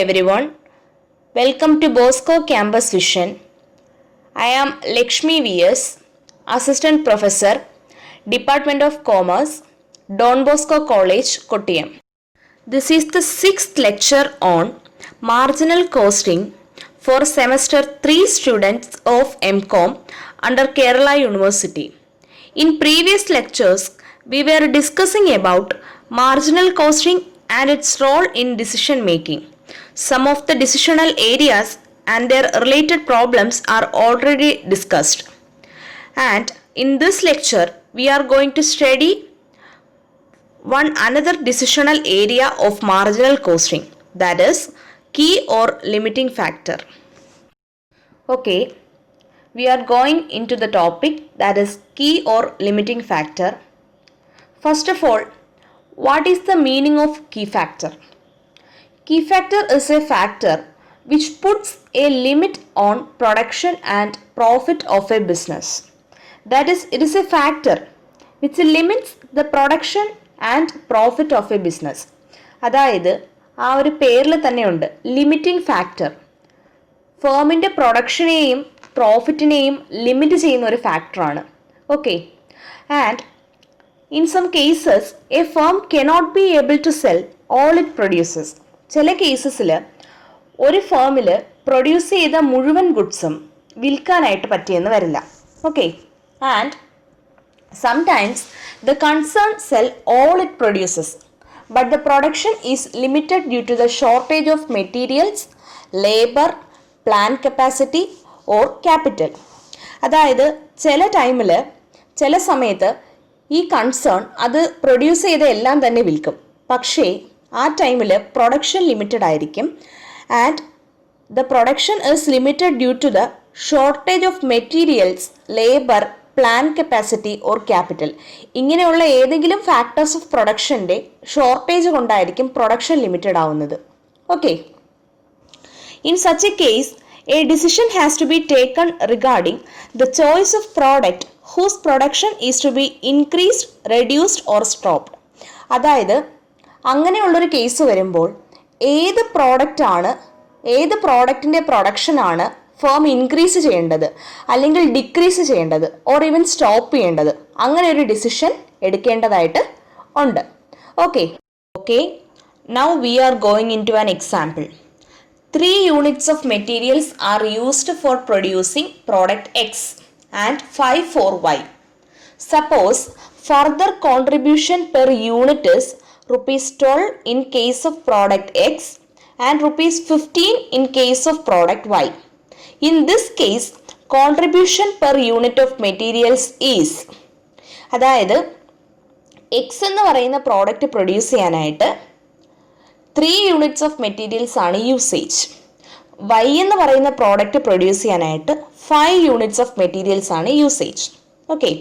everyone. Welcome to Bosco Campus Vision. I am Lakshmi V.S., Assistant Professor, Department of Commerce, Don Bosco College, Kottayam. This is the 6th lecture on marginal costing for semester 3 students of MCOM under Kerala University. In previous lectures, we were discussing about marginal costing and its role in decision making. Some of the decisional areas and their related problems are already discussed. And in this lecture, we are going to study another decisional area of marginal costing, that is key or limiting factor. Okay, we are going into the topic, that is key or limiting factor. First of all, what is the meaning of key factor? Key factor is a factor which puts a limit on production and profit of a business. That is, it is a factor which limits the production and profit of a business. അതായത് ആ ഒരു പേരിൽ തന്നെയുണ്ട് limiting factor. ഫേമിൻ്റെ പ്രൊഡക്ഷനെയും പ്രോഫിറ്റിനെയും limit ചെയ്യുന്ന ഒരു ഫാക്ടറാണ്. Okay, and in some cases a firm cannot be able to sell all it produces. ചില കേസസിൽ ഒരു ഫേമിൽ പ്രൊഡ്യൂസ് ചെയ്ത മുഴുവൻ ഗുഡ്സും വിൽക്കാനായിട്ട് പറ്റിയെന്ന് വരില്ല. Okay, and sometimes the concern sell all it produces but the production is limited due to the shortage of materials, labour, plan capacity or capital. അതായത് ചില സമയത്ത് ഈ കൺസേൺ അത് പ്രൊഡ്യൂസ് ചെയ്ത എല്ലാം തന്നെ വിൽക്കും, പക്ഷേ ആ ടൈമിൽ പ്രൊഡക്ഷൻ ലിമിറ്റഡ് ആയിരിക്കും. And the production is limited due to the shortage of materials, labour, plan capacity or capital. ഇങ്ങനെയുള്ള ഏതെങ്കിലും ഫാക്ടേഴ്സ് ഓഫ് പ്രൊഡക്ഷൻ്റെ ഷോർട്ടേജ് കൊണ്ടായിരിക്കും പ്രൊഡക്ഷൻ ലിമിറ്റഡ് ആവുന്നത്. Okay, in such a case a decision has to be taken regarding the choice of product whose production is to be increased, reduced or stopped. അതായത് അങ്ങനെയുള്ളൊരു case വരുമ്പോൾ ഏത് പ്രോഡക്റ്റിൻ്റെ പ്രൊഡക്ഷനാണ് firm increase ചെയ്യേണ്ടത് അല്ലെങ്കിൽ decrease ചെയ്യേണ്ടത് or even stop ചെയ്യേണ്ടത്, അങ്ങനെ ഒരു ഡിസിഷൻ എടുക്കേണ്ടതായിട്ട് ഉണ്ട്. Okay, now we are going in to an example. 3 units of materials are used for producing product X and 5 for Y. Suppose further contribution per unit is rupees 12 in case of product X and rupees 15 in case of product Y. In this case, contribution per unit of materials is, അതായത് X എന്ന് പറയുന്ന product produce ചെയ്യാനായിട്ട് 3 units of materials ആണ് usage. Y എന്ന് പറയുന്ന product produce ചെയ്യാനായിട്ട് 5 units of materials ആണ് usage. Okay,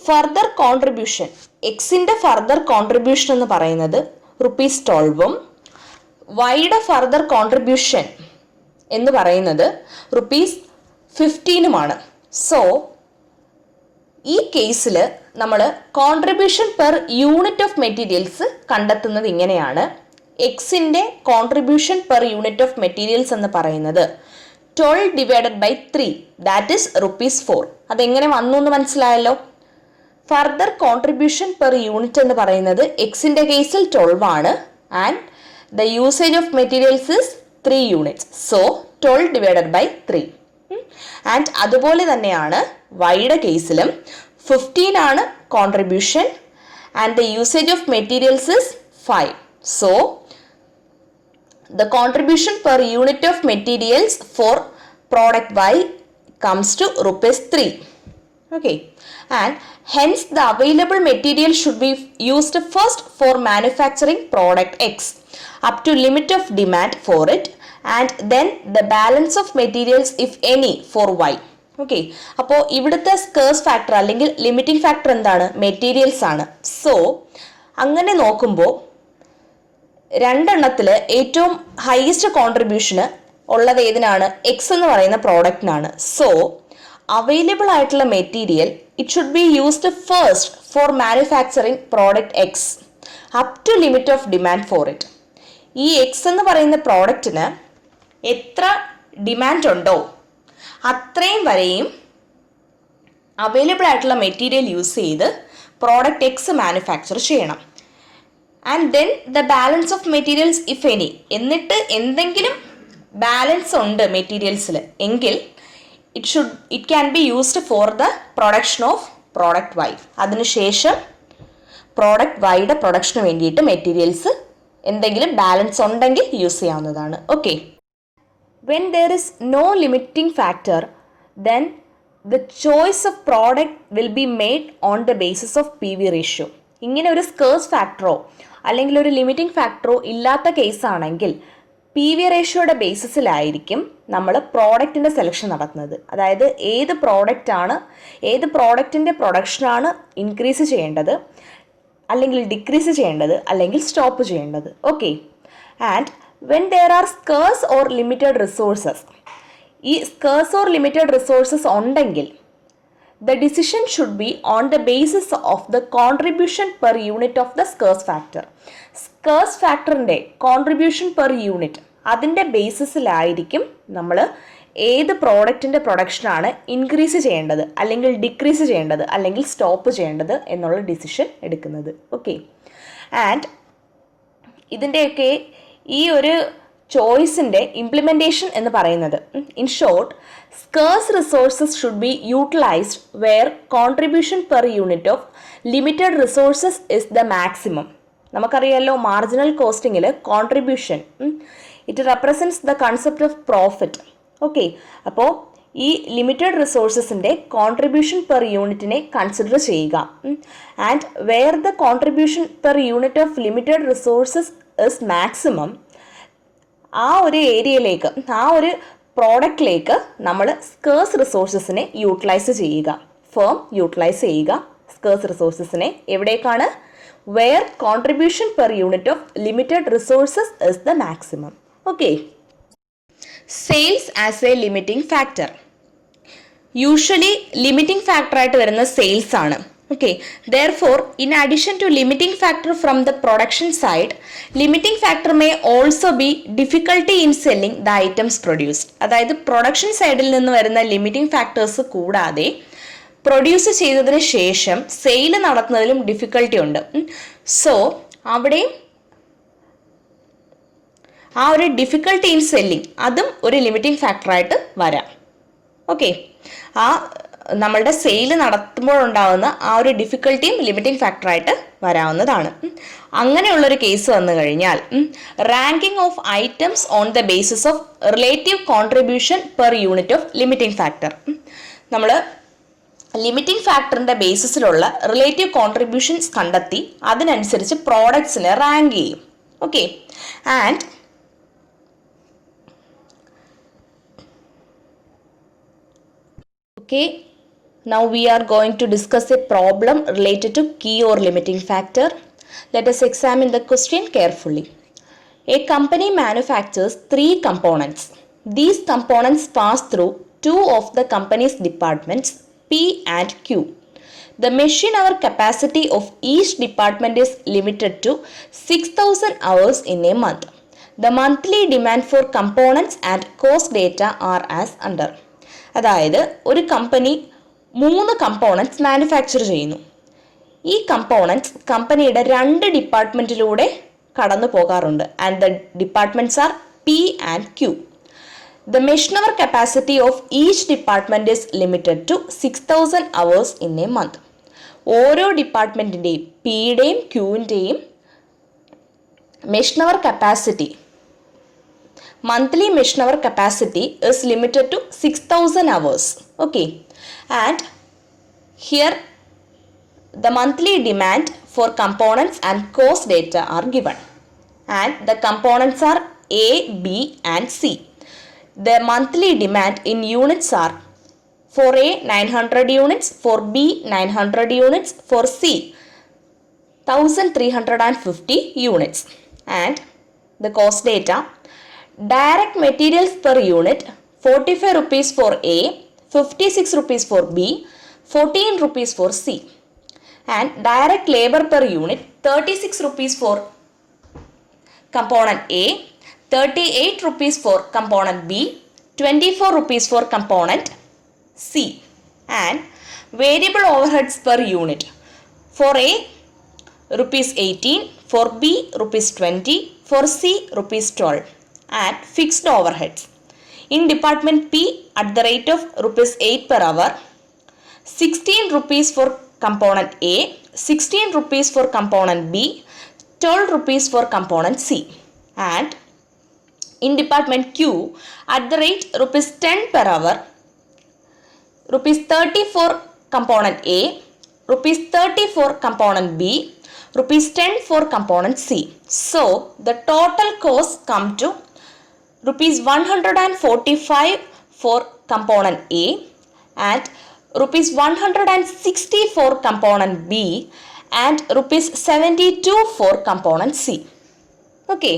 further contribution, എക്സിൻ്റെ ഫർദർ കോൺട്രിബ്യൂഷൻ എന്ന് പറയുന്നത് rupees 12ഉം വൈയുടെ ഫർദർ കോൺട്രിബ്യൂഷൻ എന്ന് പറയുന്നത് rupees 15ഉമാണ്. സോ ഈ കേസിൽ നമ്മൾ contribution per unit of materials കണ്ടെത്തുന്നത് ഇങ്ങനെയാണ്. എക്സിൻ്റെ contribution per unit of materials എന്ന് പറയുന്നത് 12 divided by 3, that is rupees 4. അതെങ്ങനെ വന്നു എന്ന് മനസ്സിലായല്ലോ. ഫർദർ കോൺട്രിബ്യൂഷൻ പെർ യൂണിറ്റ് എന്ന് പറയുന്നത് എക്സിൻ്റെ കേസിൽ 12 ആണ് and the usage of materials is 3 units. So 12 divided by 3. And അതുപോലെ തന്നെയാണ് വൈയുടെ കേസിലും 15 ആണ് contribution and the usage of materials is 5. So the contribution per unit of materials for product Y comes to rupees 3. Okay, and hence the available material should be used first for manufacturing product X up to limit of demand for it and then the balance of materials if any for Y. Okay, അപ്പോൾ ഇവിടുത്തെ scarce factor അല്ലെങ്കിൽ limiting factor എന്താണ്? Materials ആണ്. So അങ്ങനെ നോക്കുമ്പോൾ രണ്ടെണ്ണത്തിൽ ഏറ്റവും highest കോൺട്രിബ്യൂഷന് ഉള്ളത് ഏതിനാണ്? X എന്ന് പറയുന്ന പ്രോഡക്റ്റിനാണ്. സോ അവൈലബിൾ ആയിട്ടുള്ള material it should be used first for manufacturing product X up to limit of demand for it. ഈ എക്സ് എന്ന് പറയുന്ന പ്രോഡക്റ്റിന് എത്ര ഡിമാൻഡ് ഉണ്ടോ അത്രയും വരെയും അവൈലബിൾ ആയിട്ടുള്ള മെറ്റീരിയൽ യൂസ് ചെയ്ത് പ്രോഡക്റ്റ് എക്സ് മാനുഫാക്ചർ ചെയ്യണം. And then the balance of materials if any, എന്നിട്ട് എന്തെങ്കിലും ബാലൻസ് ഉണ്ട് മെറ്റീരിയൽസിൽ എങ്കിൽ it can be used for the production of product Y. അതിനുശേഷം പ്രോഡക്റ്റ് വൈയുടെ പ്രൊഡക്ഷന് വേണ്ടിയിട്ട് മെറ്റീരിയൽസ് എന്തെങ്കിലും ബാലൻസ് ഉണ്ടെങ്കിൽ യൂസ് ചെയ്യാവുന്നതാണ്. Okay, when there is no limiting factor then the choice of product will be made on the basis of PV ratio. ഇങ്ങനെ ഒരു scarce ഫാക്ടറോ അല്ലെങ്കിൽ ഒരു ലിമിറ്റിംഗ് ഫാക്ടറോ ഇല്ലാത്ത കേസാണെങ്കിൽ PV റേഷ്യോയുടെ ബേസിസിലായിരിക്കും നമ്മൾ പ്രോഡക്റ്റിൻ്റെ സെലക്ഷൻ നടത്തുന്നത്. അതായത് ഏത് പ്രോഡക്റ്റിൻ്റെ പ്രൊഡക്ഷനാണ് ഇൻക്രീസ് ചെയ്യേണ്ടത്, അല്ലെങ്കിൽ ഡിക്രീസ് ചെയ്യേണ്ടത്, അല്ലെങ്കിൽ സ്റ്റോപ്പ് ചെയ്യേണ്ടത്. Okay, and when there are scarce or limited resources, ഈ സ്കേഴ്സ് ഓർ ലിമിറ്റഡ് റിസോഴ്സസ് ഉണ്ടെങ്കിൽ the decision should be on the basis of the contribution per unit of the scarce factor. Scarce ഫാക്ടറിൻ്റെ contribution per unit, അതിൻ്റെ ബേസിസിലായിരിക്കും നമ്മൾ ഏത് പ്രോഡക്റ്റിൻ്റെ പ്രൊഡക്ഷനാണ് increase ചെയ്യേണ്ടത്, അല്ലെങ്കിൽ ഡിക്രീസ് ചെയ്യേണ്ടത്, അല്ലെങ്കിൽ സ്റ്റോപ്പ് ചെയ്യേണ്ടത് എന്നുള്ള ഡിസിഷൻ എടുക്കുന്നത്. ഓക്കെ, ആൻഡ് ഇതിൻ്റെയൊക്കെ ഈ ഒരു ചോയ്സിൻ്റെ ഇംപ്ലിമെൻറ്റേഷൻ എന്ന് പറയുന്നത്, in short, scarce resources should be utilised where contribution per unit of limited resources is the maximum. നമുക്കറിയാമല്ലോ, മാർജിനൽ കോസ്റ്റിങ്ങിൽ contribution it represents the concept of profit. Okay, അപ്പോൾ ഈ ലിമിറ്റഡ് റിസോഴ്സസിൻ്റെ കോൺട്രിബ്യൂഷൻ പെർ യൂണിറ്റിനെ കൺസിഡർ ചെയ്യുക. And where the contribution per unit of limited resources is maximum, ആ ഒരു ഏരിയയിലേക്ക്, ആ ഒരു പ്രോഡക്റ്റിലേക്ക് നമ്മൾ സ്കേഴ്സ് റിസോഴ്സസിനെ യൂട്ടിലൈസ് ചെയ്യുക, ഫേം യൂട്ടിലൈസ് ചെയ്യുക സ്കേഴ്സ് റിസോഴ്സസിനെ. എവിടേക്കാണ്? Wear contribution per unit of limited resources is the maximum. Okay, sales as a limiting factor. Usually limiting ഫാക്ടറായിട്ട് വരുന്ന സെയിൽസ് ആണ്. Okay, therefore, in addition to limiting factor from the production side, limiting factor may also be difficulty in selling the items produced. അതായത് production സൈഡിൽ നിന്ന് വരുന്ന limiting factors കൂടാതെ produce ചെയ്തതിന് ശേഷം സെയിൽ നടത്തുന്നതിലും ഡിഫിക്കൽട്ടി ഉണ്ട്. സോ അവിടെയും ആ ഒരു ഡിഫിക്കൽട്ടി ഇൻ സെല്ലിംഗ് അതും ഒരു ലിമിറ്റിംഗ് ഫാക്ടറായിട്ട് വരാം. ഓക്കെ, ആ നമ്മളുടെ സെയിൽ നടത്തുമ്പോഴുണ്ടാകുന്ന ആ ഒരു ഡിഫിക്കൽട്ടിയും ലിമിറ്റിംഗ് ഫാക്ടറായിട്ട് വരാവുന്നതാണ്. അങ്ങനെയുള്ളൊരു കേസ് വന്നു കഴിഞ്ഞാൽ ranking of items on the basis of relative contribution per unit of limiting factor. നമ്മൾ ലിമിറ്റിംഗ് ഫാക്ടറിൻ്റെ ബേസിസിലുള്ള റിലേറ്റീവ് കോൺട്രിബ്യൂഷൻസ് കണ്ടെത്തി അതിനനുസരിച്ച് പ്രോഡക്ട്സിനെ റാങ്ക് ചെയ്യും. Okay, and okay, now we are going to discuss a problem related to key or limiting factor. Let us examine the question carefully. A company manufactures 3 components. These components pass through 2 of the company's departments, P and Q. The machine hour capacity of each department is limited to 6,000 hours in a month. The monthly demand for components and cost data are as under. അതായത് ഒരു company 3 components manufacture ചെയ്യുന്നു. ഈ components കമ്പനിയുടെ 2 ഡിപ്പാർട്ട്മെൻറ്റിലൂടെ കടന്നു പോകാറുണ്ട്. And the departments are P and Q. The machine hour capacity of each department is limited to 6,000 hours in a month. ഓരോ ഡിപ്പാർട്ട്മെൻറ്റിൻ്റെയും പിയുടെയും ക്യൂവിൻ്റെയും machine hour capacity, monthly machine hour capacity is limited to 6,000 hours. Okay, and here the monthly demand for components and cost data are given, and the components are A, B and C. The monthly demand in units are for A 900 units, for B 900 units, for C 1350 units, and the cost data. Direct materials per unit 45 rupees for A, 56 rupees for B, 14 rupees for C, and direct labor per unit 36 rupees for component A, 38 rupees for component B, 24 rupees for component C. And variable overheads per unit. For A, rupees 18, for B, rupees 20, for C, rupees 12. And fixed overheads. In department P, at the rate of rupees 8 per hour, 16 rupees for component A, 16 rupees for component B, 12 rupees for component C. And in department Q, at the rate rupees 10 per hour, rupees 30 for component A, rupees 30 for component B, rupees 10 for component C. So the total cost come to rupees 145 for component A and rupees 160 for component B and rupees 72 for component C. Okay.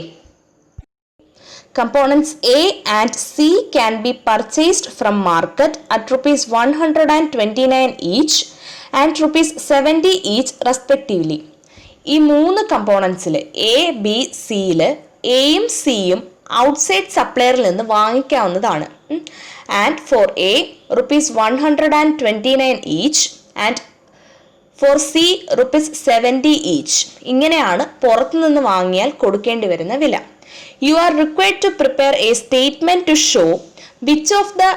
Components A and C can be purchased from market at rupees 129 each and rupees 70 each respectively. ഈ 3 കമ്പോണൻസിൽ A B സിയിൽ എയും സിയും outside സപ്ലയറിൽ നിന്ന് വാങ്ങിക്കാവുന്നതാണ്. And for A rupees 129 each and for C rupees 70 each. ഇങ്ങനെയാണ് പുറത്തുനിന്ന് വാങ്ങിയാൽ കൊടുക്കേണ്ടി വരുന്ന വില. You are required to prepare a statement to show which of the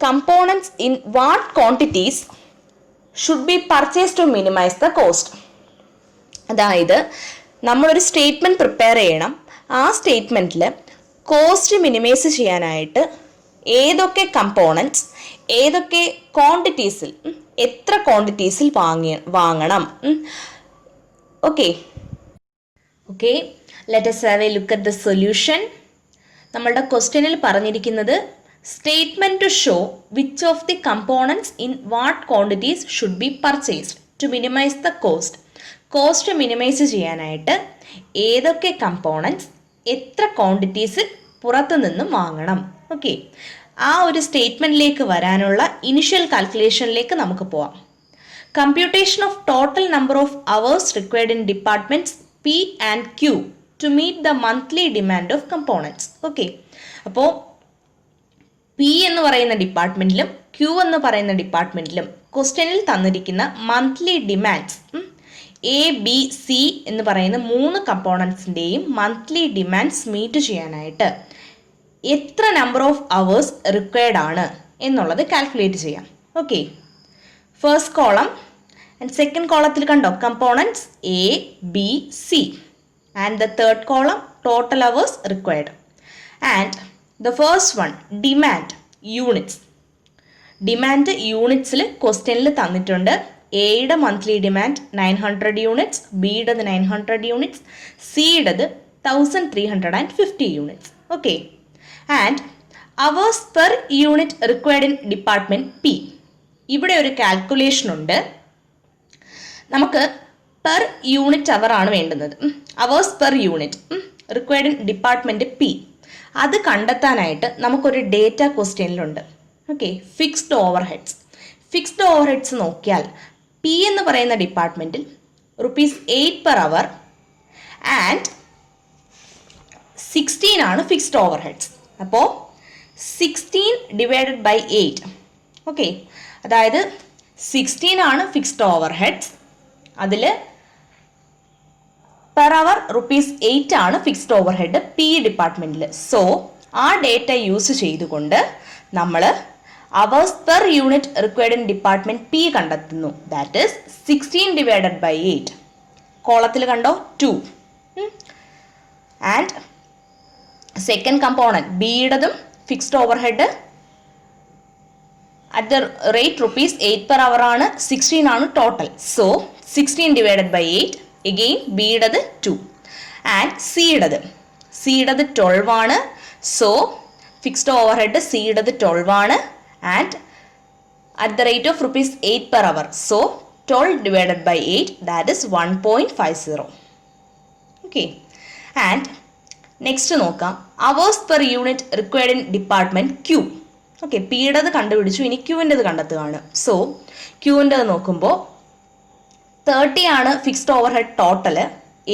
components in what quantities should be purchased to minimize the cost. അതായത് നമ്മളൊരു statement prepare ചെയ്യണം. ആ സ്റ്റേറ്റ്മെൻറ്റിൽ കോസ്റ്റ് മിനിമൈസ് ചെയ്യാനായിട്ട് ഏതൊക്കെ കമ്പോണൻറ്റ്സ് ഏതൊക്കെ ക്വാണ്ടിറ്റീസിൽ എത്ര ക്വാണ്ടിറ്റീസിൽ വാങ്ങണം. Okay okay let us have a look at the solution. നമ്മളുടെ ക്വസ്റ്റ്യനിൽ പറഞ്ഞിരിക്കുന്നത് statement to show which of the components in what quantities should be purchased to minimise the cost. Cost minimise ചെയ്യാനായിട്ട് ഏതൊക്കെ കമ്പോണൻറ്റ്സ് എത്ര ക്വാണ്ടിറ്റീസിൽ പുറത്തു നിന്നും വാങ്ങണം. ഓക്കെ, ആ ഒരു സ്റ്റേറ്റ്മെൻറ്റിലേക്ക് വരാനുള്ള ഇനിഷ്യൽ കാൽക്കുലേഷനിലേക്ക് നമുക്ക് പോവാം. Computation of total number of hours required in departments P and Q to meet the monthly demand of components. Okay, അപ്പോൾ പി എന്ന് പറയുന്ന ഡിപ്പാർട്ട്മെൻറ്റിലും ക്യൂ എന്ന് പറയുന്ന ഡിപ്പാർട്ട്മെൻറ്റിലും ക്വസ്റ്റ്യനിൽ തന്നിരിക്കുന്ന monthly demands A B C എന്ന് പറയുന്ന 3 കമ്പോണൻസിൻ്റെയും മന്ത്ലി ഡിമാൻഡ്സ് മീറ്റ് ചെയ്യാനായിട്ട് എത്ര നമ്പർ ഓഫ് അവേഴ്സ് റിക്വയർഡ് ആണ് എന്നുള്ളത് കാൽക്കുലേറ്റ് ചെയ്യാം. Okay, first column and second കോളത്തിൽ കണ്ടോ components A B C and the third column total hours required and the first one demand units. Demand യൂണിറ്റ്സിൽ ക്വസ്റ്റ്യനിൽ തന്നിട്ടുണ്ട്. എയുടെ മന്ത്ലി ഡിമാൻഡ് 900 യൂണിറ്റ്സ്, ബിയുടേത് 900 യൂണിറ്റ്സ്, സിയുടേത് 1350 units. Okay, and hours per unit required in department P. ഇവിടെ ഒരു calculation ഉണ്ട്. നമുക്ക് പെർ യൂണിറ്റ് അവർ ആണ് വേണ്ടുന്നത്. Hours per unit required in department P. അത് കണ്ടെത്താനായിട്ട് നമുക്കൊരു ഡേറ്റ ക്വസ്റ്റ്യനിലുണ്ട്. Okay, fixed overheads. Fixed overheads നോക്കിയാൽ പി എന്ന് പറയുന്ന ഡിപ്പാർട്ട്മെൻറ്റിൽ rupees 8 per hour ആൻഡ് 16 ആണ് ഫിക്സ്ഡ് ഓവർ ഹെഡ്സ്. അപ്പോൾ 16 ഡിവൈഡഡ് ബൈ 8. ഓക്കെ, അതായത് 16 ആണ് ഫിക്സ്ഡ് ഓവർ ഹെഡ്സ്. അതിൽ പെർ അവർ ₹8 ആണ് ഫിക്സ്ഡ് ഓവർ ഹെഡ് പി ഡിപ്പാർട്ട്മെൻറ്റിൽ. സോ ആ ഡേറ്റ യൂസ് ചെയ്തുകൊണ്ട് നമ്മൾ hours per unit required in department P കണ്ടെത്തുന്നു. That is 16 divided by 8. കോളത്തിൽ കണ്ടോ 2. ആൻഡ് സെക്കൻഡ് കമ്പോണൻറ്റ് ബിയുടേതും fixed overhead at the rate ₹8 per hour ആണ്. 16 ആണ് total. So 16 divided by 8. Again ബിയുടേത് 2 ആൻഡ് സിയുടേത് 12 ആണ്. സോ ഫിക്സ്ഡ് ഓവർ ഹെഡ് സിയുടേത് 12 ആണ് and at the rate of ₹8 per hour. So 12 divided by 8 that is 1.50. Okay, and next നോക്കാം hours per unit required in department Q. Okay, പിയുടേത് കണ്ടുപിടിച്ചു, ഇനി ക്യൂവിൻ്റെത് കണ്ടെത്തുകയാണ്. സോ ക്യൂവിൻ്റെത് നോക്കുമ്പോൾ 30 ആണ് ഫിക്സ്ഡ് ഓവർ ഹെഡ് ടോട്ടൽ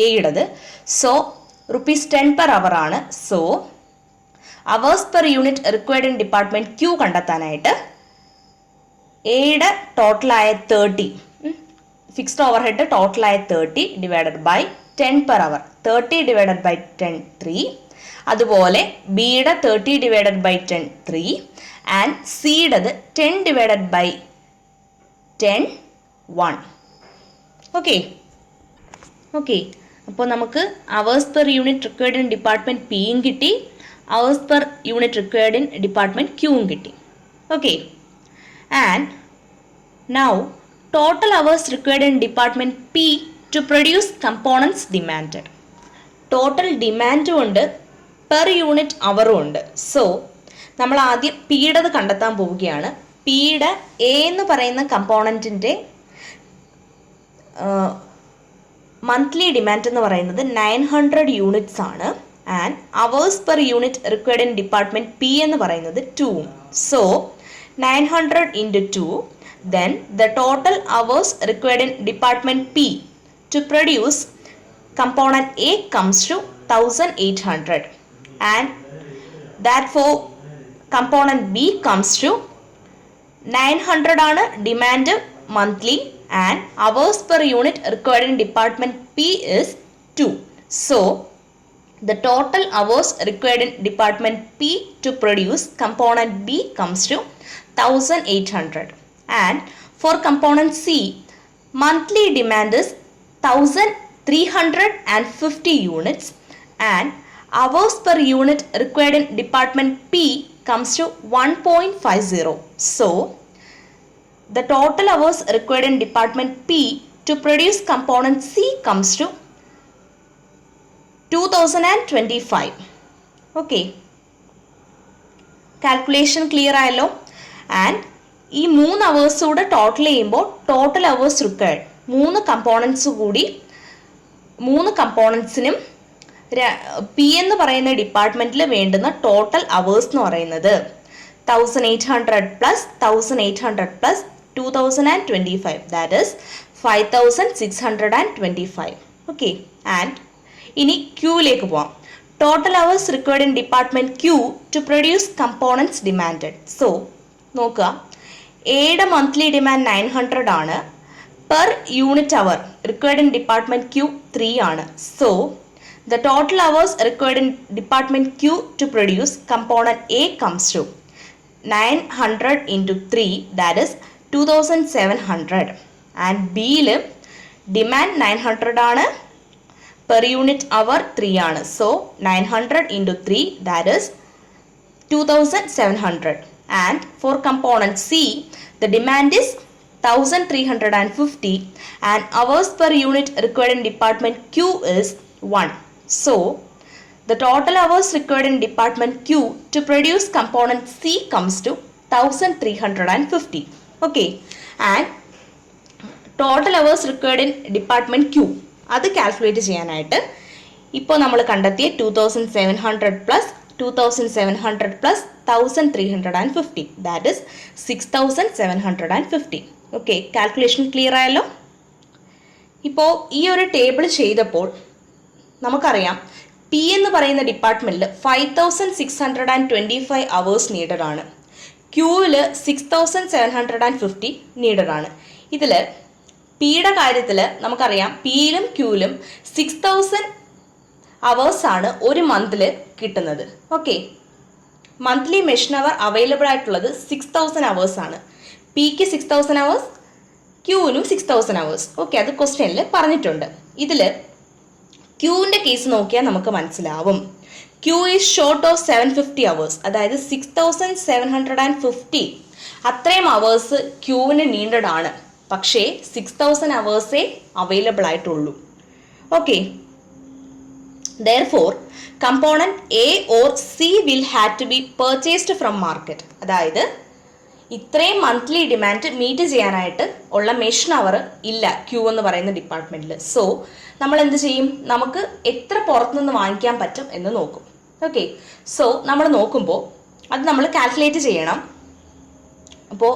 എയുടേത്. സോ ₹10 per hour ആണ്. So hours per unit required in department Q കണ്ടെത്താനായിട്ട് എയുടെ ടോട്ടലായ 30, fixed overhead ടോട്ടലായ 30 divided by 10 per hour, 30 divided by 10 3. അതുപോലെ ബിയുടെ 30 ഡിവൈഡഡ് ബൈ 10 3 ആൻഡ് സിയുടേത് 10 ഡിവൈഡഡ് ബൈ 10 1. ഓക്കെ ഓക്കെ അപ്പോൾ നമുക്ക് hours per unit required in department പിയും കിട്ടി, hours per unit required in department ക്യൂവും കിട്ടി. Okay, and now total hours required in department P to produce components demanded. Total ഡിമാൻഡും ഉണ്ട്, per unit അവറും ഉണ്ട്. So നമ്മൾ ആദ്യം പിയുടേത് കണ്ടെത്താൻ പോവുകയാണ്. പിയുടെ എ എന്ന് പറയുന്ന കമ്പോണൻറ്റിൻ്റെ മന്ത്ലി ഡിമാൻഡ് എന്ന് പറയുന്നത് 900 യൂണിറ്റ്സ് ആണ്. And hours per unit required in department P എന്ന് പറയുന്നത് 2. So 900 into 2, then the total hours required in department P to produce component A comes to 1800, and therefore component B comes to 900 ആണ് demand monthly and hours per unit required in department P is 2. So the total hours required in department P to produce component B comes to 1800, and for component C monthly demand is 1350 units and hours per unit required in department P comes to 1.50. So the total hours required in department P to produce component C comes to 2025. Okay, calculation clear ആയല്ലോ. And ഈ 3 hours കൂടെ total ചെയ്യുമ്പോൾ total hours required 3 components കൂടി 3 കമ്പോണൻസിനും P എന്ന് പറയുന്ന ഡിപ്പാർട്ട്മെന്റിൽ വേണ്ടുന്ന total hours എന്ന് പറയുന്നത് 1800 plus 1800 plus 2025, that is 5625. Okay, and ഇനി ക്യൂവിലേക്ക് പോവാം. Total hours required in department Q to produce components demanded. So നോക്കുക, എയുടെ മന്ത്ലി ഡിമാൻഡ് 900 ആണ്, per unit hour required in department Q 3 ആണ്. So the total hours required in department Q to produce component A comes to 900 into 3, that is 2700, and B യിൽ demand 900 ആണ്, per unit hour 3 ആണ്. So 900 into 3, that is 2700, and for component C the demand is 1350 and hours per unit required in department Q is 1. So the total hours required in department Q to produce component C comes to 1350. Okay, and total hours required in department Q അത് calculate ചെയ്യാനായിട്ട് ഇപ്പോൾ നമ്മൾ കണ്ടെത്തിയ 2700 plus 2700 plus 1350, that is 6750. Okay, calculation clear ആയല്ലോ. ഇപ്പോൾ ഈ ഒരു table ചെയ്തപ്പോൾ നമുക്കറിയാം പി എന്ന് പറയുന്ന ഡിപ്പാർട്ട്മെൻറ്റിൽ 5625 അവേഴ്സ് നീഡഡ് ആണ്, ക്യൂവിൽ 6750 നീഡഡ് ആണ്. ഇതിൽ പിയുടെ കാര്യത്തിൽ നമുക്കറിയാം പിയിലും ക്യൂവിലും 6000 അവേഴ്സ് ആണ് ഒരു മന്തിൽ കിട്ടുന്നത്. Okay, monthly machine hour available ആയിട്ടുള്ളത് 6000 അവേഴ്സ് ആണ്. പിക്ക് 6000 അവേഴ്സ്, ക്യൂവിനും 6000 അവേഴ്സ്. ഓക്കെ, അത് ക്വസ്റ്റ്യനിൽ പറഞ്ഞിട്ടുണ്ട്. ഇതിൽ ക്യൂവിൻ്റെ കേസ് നോക്കിയാൽ നമുക്ക് മനസ്സിലാവും. Q is short of 750 hours, അതായത് 6750 അത്രയും അവേഴ്സ് ക്യൂവിന് നീഡഡ് ആണ്. പക്ഷേ 6000 അവേഴ്സേ അവൈലബിൾ ആയിട്ടുള്ളൂ. Okay, therefore component A or C will have to be purchased from market. അതായത് ഇത്രയും മന്ത്ലി ഡിമാൻഡ് മീറ്റ് ചെയ്യാനായിട്ട് ഉള്ള മെഷീൻ അവർ ഇല്ല ക്യൂ എന്ന് പറയുന്ന ഡിപ്പാർട്ട്മെൻറ്റിൽ. സോ നമ്മൾ എന്ത് ചെയ്യും, നമുക്ക് എത്ര പുറത്തുനിന്ന് വാങ്ങിക്കാൻ പറ്റും എന്ന് നോക്കും. ഓക്കെ, സോ നമ്മൾ നോക്കുമ്പോൾ അത് നമ്മൾ കാൽക്കുലേറ്റ് ചെയ്യണം. അപ്പോൾ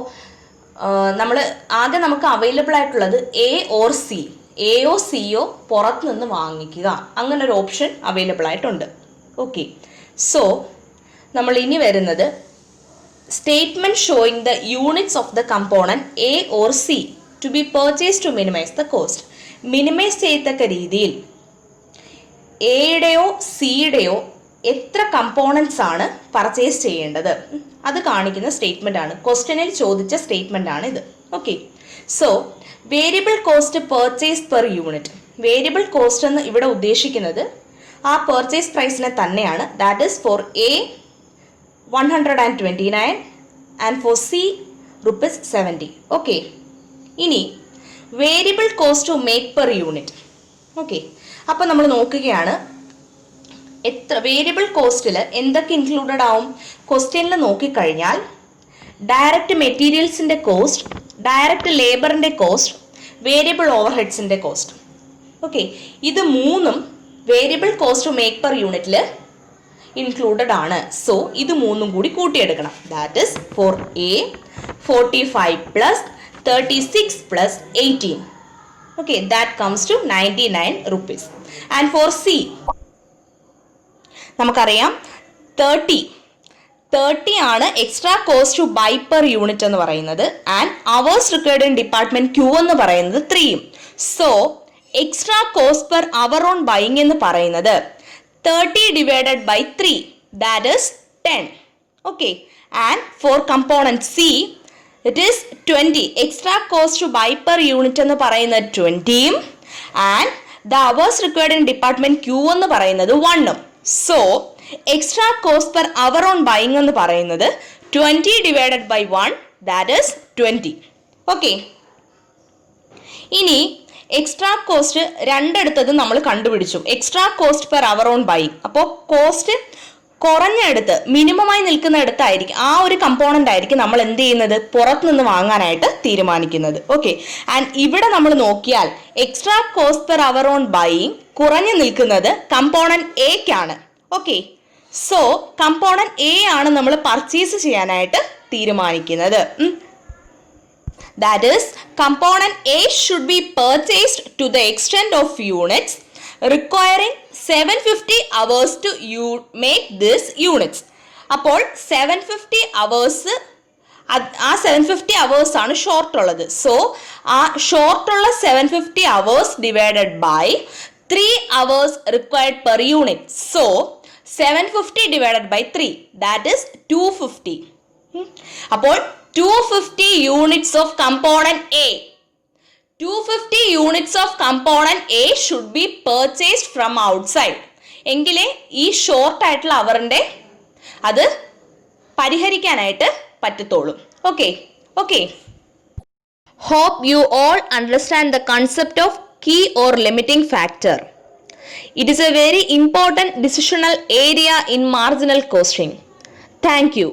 നമ്മൾ ആകെ നമുക്ക് അവൈലബിൾ ആയിട്ടുള്ളത് എ ഓർ സി. എയോ സിയോ പുറത്ത് നിന്ന് വാങ്ങിക്കുക. അങ്ങനെ ഒരു ഓപ്ഷൻ അവൈലബിൾ ആയിട്ടുണ്ട്. ഓക്കെ, സോ നമ്മൾ ഇനി വരുന്നത് statement showing the units of the component A or C to be purchase to minimise the cost. Minimise ചെയ്യത്തക്ക രീതിയിൽ എയുടെയോ സിയുടെയോ എത്ര കമ്പോണൻസ് ആണ് പർച്ചേസ് ചെയ്യേണ്ടത് അത് കാണിക്കുന്ന സ്റ്റേറ്റ്മെന്റ് ആണ്. ക്വസ്റ്റ്യനിൽ ചോദിച്ച സ്റ്റേറ്റ്മെന്റ് ആണ് ഇത്. Okay, so variable cost purchase per unit. Variable cost എന്ന് ഇവിടെ ഉദ്ദേശിക്കുന്നത് ആ പർച്ചേസ് പ്രൈസിനെ തന്നെയാണ്. That is for A 129 and for C ₹70. Okay, ഇനി variable cost to make per unit. Okay, അപ്പോൾ നമ്മൾ നോക്കുകയാണ് എത്ര വേരിയബിൾ കോസ്റ്റിൽ എന്തൊക്കെ ഇൻക്ലൂഡഡ് ആവും. ക്വസ്റ്റ്യനിൽ നോക്കിക്കഴിഞ്ഞാൽ ഡയറക്റ്റ് മെറ്റീരിയൽസിൻ്റെ കോസ്റ്റ്, ഡയറക്റ്റ് ലേബറിൻ്റെ കോസ്റ്റ്, വേരിയബിൾ ഓവർഹെഡ്സിൻ്റെ കോസ്റ്റ്. ഓക്കെ, ഇത് മൂന്നും variable cost to make per യൂണിറ്റിൽ ഇൻക്ലൂഡഡ് ആണ്. സോ ഇത് മൂന്നും കൂടി കൂട്ടിയെടുക്കണം. That is for A 45 plus 36 plus 18. Okay, that comes to 99 rupees. And for C നമുക്കറിയാം 30 ആണ് extra cost to buy per unit എന്ന് പറയുന്നത്. And hours required in department Q എന്ന് പറയുന്നത് 3. So extra cost per hour on buying എന്ന് പറയുന്നത് 30 divided by 3, that is 10. Okay, and for component C it is 20. Extra cost to buy per unit എന്ന് പറയുന്നത് 20 and the hours required in department Q എന്ന് പറയുന്നത് 1. So extra cost per hour on buying എന്ന് പറയുന്നത് 20 divided by 1, that is 20. Okay, ഇനി extra cost രണ്ടെടുത്തത് നമ്മൾ കണ്ടുപിടിച്ചു. Extra cost per hour on by. അപ്പോൾ കോസ്റ്റ് കുറഞ്ഞെടുത്ത് മിനിമമായി നിൽക്കുന്നിടത്തായിരിക്കും ആ ഒരു കമ്പോണന്റ് ആയിരിക്കും നമ്മൾ എന്ത് ചെയ്യുന്നത് പുറത്തു നിന്ന് വാങ്ങാനായിട്ട് തീരുമാനിക്കുന്നത്. ഓക്കെ, ആൻഡ് ഇവിടെ നമ്മൾ നോക്കിയാൽ extra cost per hour on buying കുറഞ്ഞു നിൽക്കുന്നത് കമ്പോണന്റ് എക്കാണ്. ഓക്കെ, സോ കമ്പോണന്റ് എ ആണ് നമ്മൾ പർച്ചേസ് ചെയ്യാനായിട്ട് തീരുമാനിക്കുന്നത്. That is, component A should be purchased to the extent of units requiring 750 hours to make this units. അപ്പോൾ 750 hours ആ 750 hours ആണ് ഷോർട്ട് ഉള്ളത്. സോ ആ ഷോർട്ടുള്ള 750 hours divided by 3 hours required per unit. So 750 divided by 3, that is 250. അപ്പോൾ 250 units of component A. 250 units of component A should be purchased from outside. എങ്കിലേ ഈ short ആയിട്ടുള്ള അവറിൻ്റെ അത് പരിഹരിക്കാനായിട്ട് പറ്റത്തുള്ളൂ. Okay okay, hope you all understand the concept of key or limiting factor. It is a very important decisional area in marginal costing. Thank you.